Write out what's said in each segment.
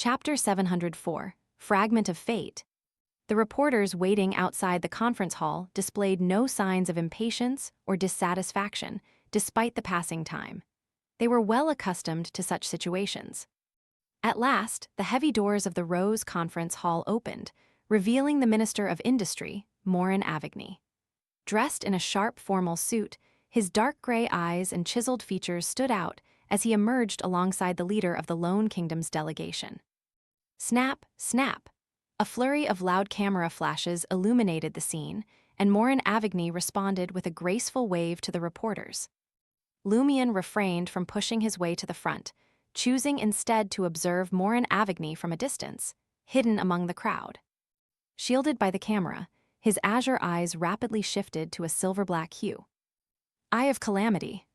Chapter 704, Fragment of Fate. The reporters waiting outside the conference hall displayed no signs of impatience or dissatisfaction, despite the passing time. They were well accustomed to such situations. At last, the heavy doors of the Rose Conference Hall opened, revealing the Minister of Industry, Morin Avigny. Dressed in a sharp formal suit, his dark gray eyes and chiseled features stood out as he emerged alongside the leader of the Lone Kingdom's delegation. Snap, snap! A flurry of loud camera flashes illuminated the scene, and Morin Avigny responded with a graceful wave to the reporters. Lumion refrained from pushing his way to the front, choosing instead to observe Morin Avigny from a distance, hidden among the crowd. Shielded by the camera, his azure eyes rapidly shifted to a silver-black hue. Eye of Calamity.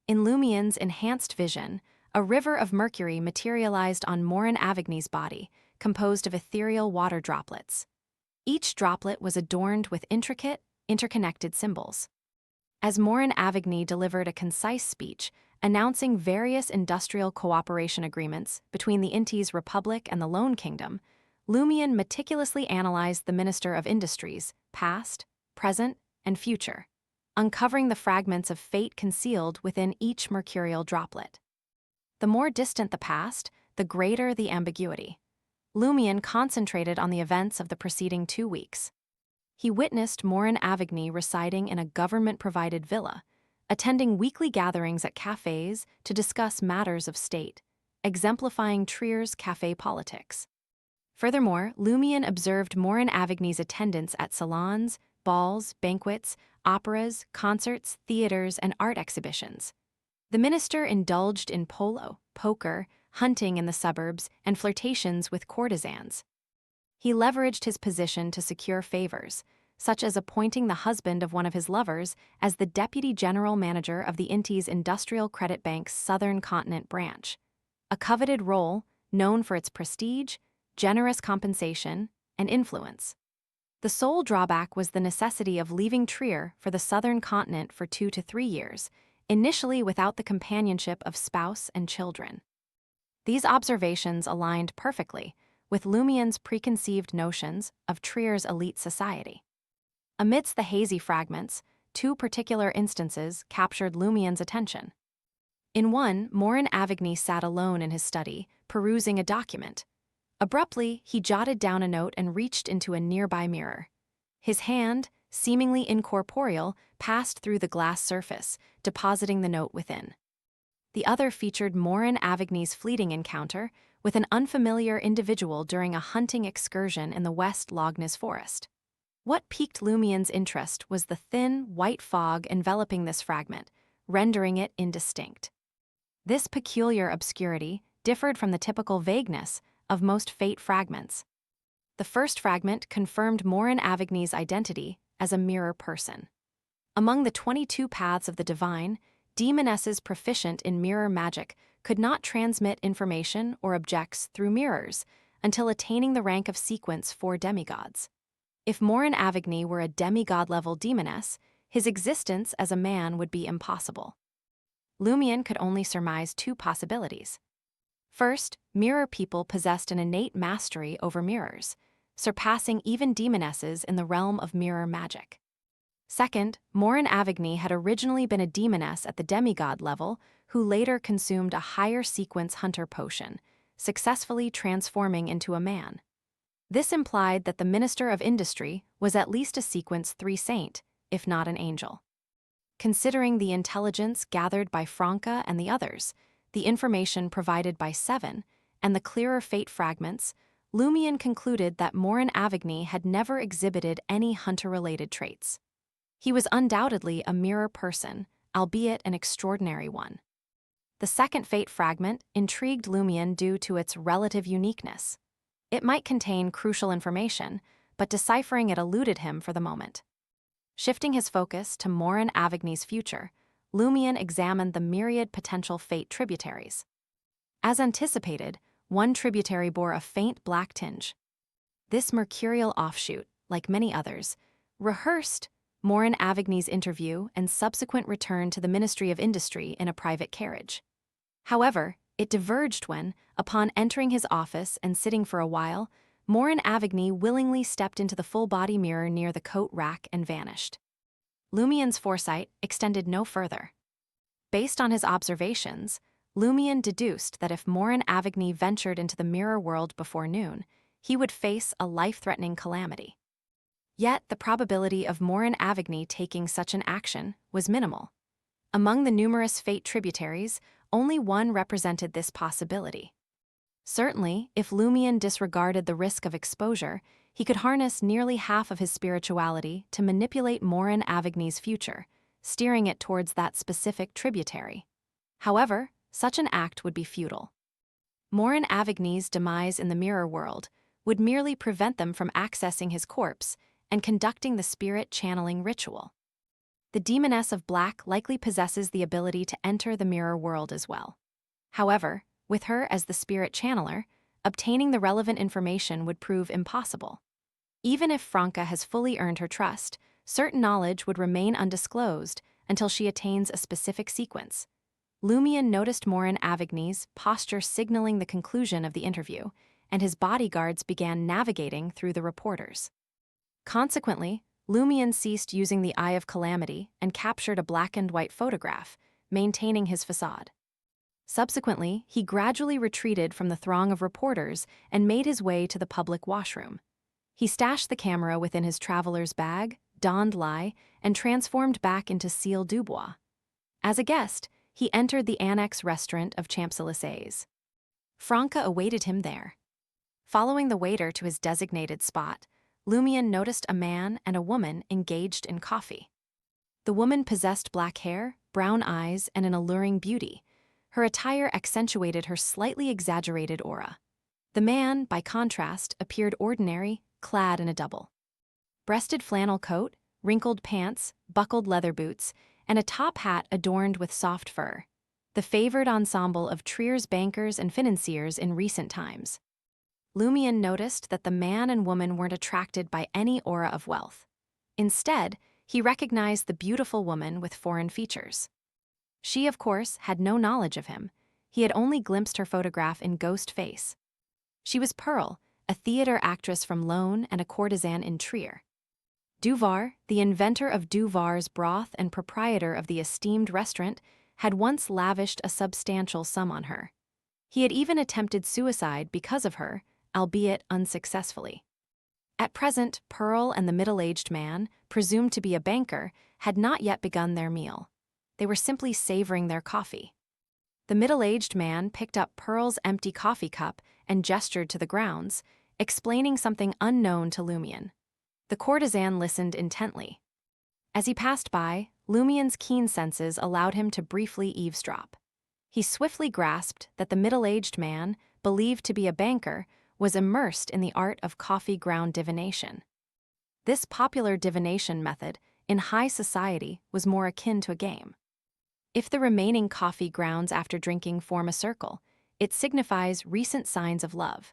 In Lumion's enhanced vision, a river of mercury materialized on Morin Avigny's body, composed of ethereal water droplets. Each droplet was adorned with intricate, interconnected symbols. As Morin Avigny delivered a concise speech announcing various industrial cooperation agreements between the Inti's Republic and the Lone Kingdom, Lumion meticulously analyzed the Minister of Industries, past, present, and future, uncovering the fragments of fate concealed within each mercurial droplet. The more distant the past, the greater the ambiguity. Lumion concentrated on the events of the preceding 2 weeks. He witnessed Morin Avigny residing in a government-provided villa, attending weekly gatherings at cafes to discuss matters of state, exemplifying Trier's café politics. Furthermore, Lumion observed Morin Avigny's attendance at salons, balls, banquets, operas, concerts, theaters, and art exhibitions. The minister indulged in polo, poker, hunting in the suburbs, and flirtations with courtesans. He leveraged his position to secure favors, such as appointing the husband of one of his lovers as the deputy general manager of the Inti's Industrial Credit Bank's Southern Continent branch, a coveted role known for its prestige, generous compensation, and influence. The sole drawback was the necessity of leaving Trier for the Southern Continent for 2 to 3 years, initially without the companionship of spouse and children. These observations aligned perfectly with Lumion's preconceived notions of Trier's elite society. Amidst the hazy fragments, 2 particular instances captured Lumion's attention. In one, Morin Avigny sat alone in his study, perusing a document. Abruptly, he jotted down a note and reached into a nearby mirror. His hand, seemingly incorporeal, passed through the glass surface, depositing the note within. The other featured Morin Avigny's fleeting encounter with an unfamiliar individual during a hunting excursion in the West Logness Forest. What piqued Lumion's interest was the thin, white fog enveloping this fragment, rendering it indistinct. This peculiar obscurity differed from the typical vagueness of most fate fragments. The first fragment confirmed Morin Avigny's identity as a mirror person. Among the 22 paths of the divine, demonesses proficient in mirror magic could not transmit information or objects through mirrors until attaining the rank of sequence 4 demigods. If Morin Avigny were a demigod-level demoness, his existence as a man would be impossible. Lumion could only surmise 2 possibilities. First, mirror people possessed an innate mastery over mirrors, surpassing even demonesses in the realm of mirror magic. Second, Morin Avigny had originally been a demoness at the demigod level who later consumed a higher sequence hunter potion, successfully transforming into a man. This implied that the Minister of Industry was at least a sequence 3 saint, if not an angel. Considering the intelligence gathered by Franca and the others, the information provided by Seven, and the clearer fate fragments, Lumion concluded that Morin Avigny had never exhibited any hunter-related traits. He was undoubtedly a mirror person, albeit an extraordinary one. The second fate fragment intrigued Lumion due to its relative uniqueness. It might contain crucial information, but deciphering it eluded him for the moment. Shifting his focus to Morin Avigny's future, Lumion examined the myriad potential fate tributaries. As anticipated, one tributary bore a faint black tinge. This mercurial offshoot, like many others, rehearsed Morin Avigny's interview and subsequent return to the Ministry of Industry in a private carriage. However, It diverged when, upon entering his office and sitting for a while, Morin Avigny willingly stepped into the full-body mirror near the coat rack and vanished. Lumien's foresight extended no further. Based on his observations, Lumien deduced that if Morin Avigny ventured into the mirror world before noon, he would face a life-threatening calamity. Yet the probability of Morin Avigny taking such an action was minimal. Among the numerous fate tributaries, only one represented this possibility. Certainly, if Lumien disregarded the risk of exposure, he could harness nearly half of his spirituality to manipulate Morin Avigny's future, steering it towards that specific tributary. However, such an act would be futile. Morin Avigny's demise in the mirror world would merely prevent them from accessing his corpse and conducting the spirit channeling ritual. The Demoness of Black likely possesses the ability to enter the mirror world as well. However, with her as the spirit channeler, obtaining the relevant information would prove impossible. Even if Franca has fully earned her trust, certain knowledge would remain undisclosed until she attains a specific sequence. Lumien noticed Morin Avigny's posture signaling the conclusion of the interview, and his bodyguards began navigating through the reporters. Consequently, Lumien ceased using the Eye of Calamity and captured a black-and-white photograph, maintaining his facade. Subsequently, he gradually retreated from the throng of reporters and made his way to the public washroom. He stashed the camera within his traveler's bag, donned lie, and transformed back into Cécile Dubois. As a guest, he entered the annex restaurant of Champs-Élysées. Franca awaited him there. Following the waiter to his designated spot, Lumien noticed a man and a woman engaged in coffee. The woman possessed black hair, brown eyes, and an alluring beauty. Her attire accentuated her slightly exaggerated aura. The man, by contrast, appeared ordinary, clad in a double-breasted flannel coat, wrinkled pants, buckled leather boots, and a top hat adorned with soft fur, the favored ensemble of Trier's bankers and financiers in recent times. Lumien noticed that the man and woman weren't attracted by any aura of wealth. Instead, he recognized the beautiful woman with foreign features. She, of course, had no knowledge of him. He had only glimpsed her photograph in ghost face. She was Pearl, a theater actress from Loan and a courtesan in Trier. Duvar, the inventor of Duvar's broth and proprietor of the esteemed restaurant, had once lavished a substantial sum on her. He had even attempted suicide because of her, albeit unsuccessfully. At present, Pearl and the middle-aged man, presumed to be a banker, had not yet begun their meal. They were simply savoring their coffee. The middle-aged man picked up Pearl's empty coffee cup and gestured to the grounds, explaining something unknown to Lumien. The courtesan listened intently. As he passed by, Lumien's keen senses allowed him to briefly eavesdrop. He swiftly grasped that the middle-aged man, believed to be a banker, was immersed in the art of coffee ground divination. This popular divination method, in high society, was more akin to a game. If the remaining coffee grounds after drinking form a circle, it signifies recent signs of love.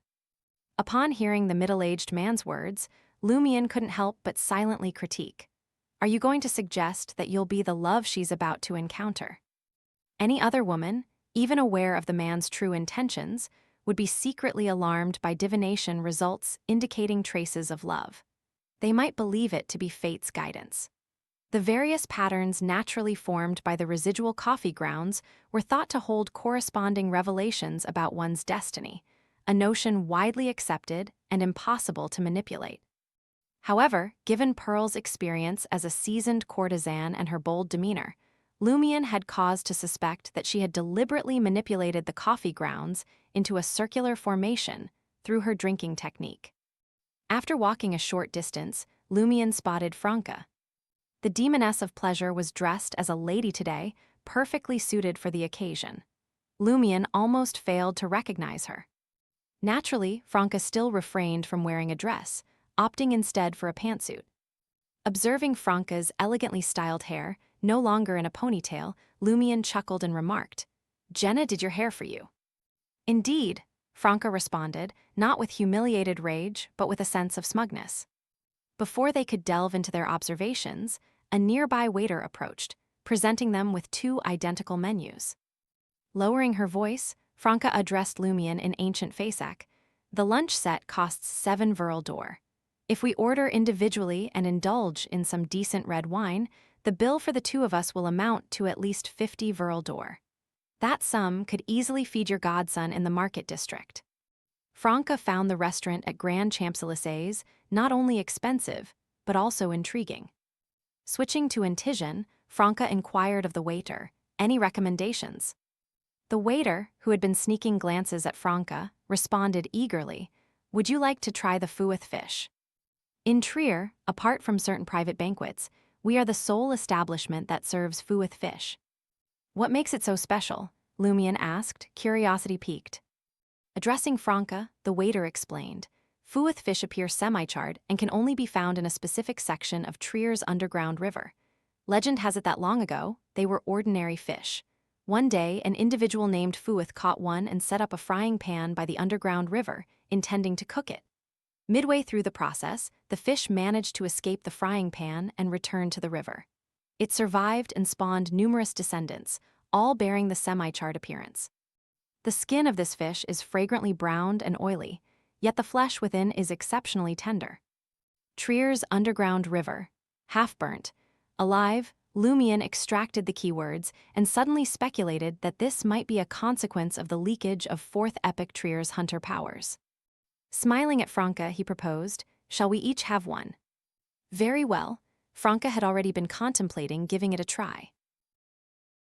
Upon hearing the middle-aged man's words, Lumien couldn't help but silently critique. Are you going to suggest that you'll be the love she's about to encounter? Any other woman, even aware of the man's true intentions, would be secretly alarmed by divination results indicating traces of love. They might believe it to be fate's guidance. The various patterns naturally formed by the residual coffee grounds were thought to hold corresponding revelations about one's destiny, a notion widely accepted and impossible to manipulate. However, given Pearl's experience as a seasoned courtesan and her bold demeanor, Lumien had cause to suspect that she had deliberately manipulated the coffee grounds into a circular formation through her drinking technique. After walking a short distance, Lumien spotted Franca. The Demoness of Pleasure was dressed as a lady today, perfectly suited for the occasion. Lumien almost failed to recognize her. Naturally, Franca still refrained from wearing a dress, opting instead for a pantsuit. Observing Franca's elegantly styled hair, no longer in a ponytail, Lumien chuckled and remarked, "Jenna did your hair for you." "Indeed," Franca responded, not with humiliated rage, but with a sense of smugness. Before they could delve into their observations, a nearby waiter approached, presenting them with two identical menus. Lowering her voice, Franca addressed Lumion in ancient Fasak. The lunch set costs 7 Viril d'or. If we order individually and indulge in some decent red wine, the bill for the two of us will amount to at least 50 Viril d'or. That sum could easily feed your godson in the market district. Franca found the restaurant at Grand Champs-Élysées not only expensive, but also intriguing. Switching to Intision, Franca inquired of the waiter, any recommendations? The waiter, who had been sneaking glances at Franca, responded eagerly, "Would you like to try the fouet fish?" In Trier, apart from certain private banquets, we are the sole establishment that serves fouet fish. What makes it so special? Lumion asked, curiosity piqued. Addressing Franca, the waiter explained, "Fouet fish appear semi-charred and can only be found in a specific section of Trier's underground river. Legend has it that long ago, they were ordinary fish. One day, an individual named Fouet caught one and set up a frying pan by the underground river, intending to cook it. Midway through the process, the fish managed to escape the frying pan and return to the river. It survived and spawned numerous descendants, all bearing the semi-charred appearance. The skin of this fish is fragrantly browned and oily, yet the flesh within is exceptionally tender. Trier's underground river, half-burnt, alive, Lumion extracted the keywords and suddenly speculated that this might be a consequence of the leakage of 4th Epoch Trier's hunter powers. Smiling at Franca, he proposed, "Shall we each have one?" Very well, Franca had already been contemplating giving it a try.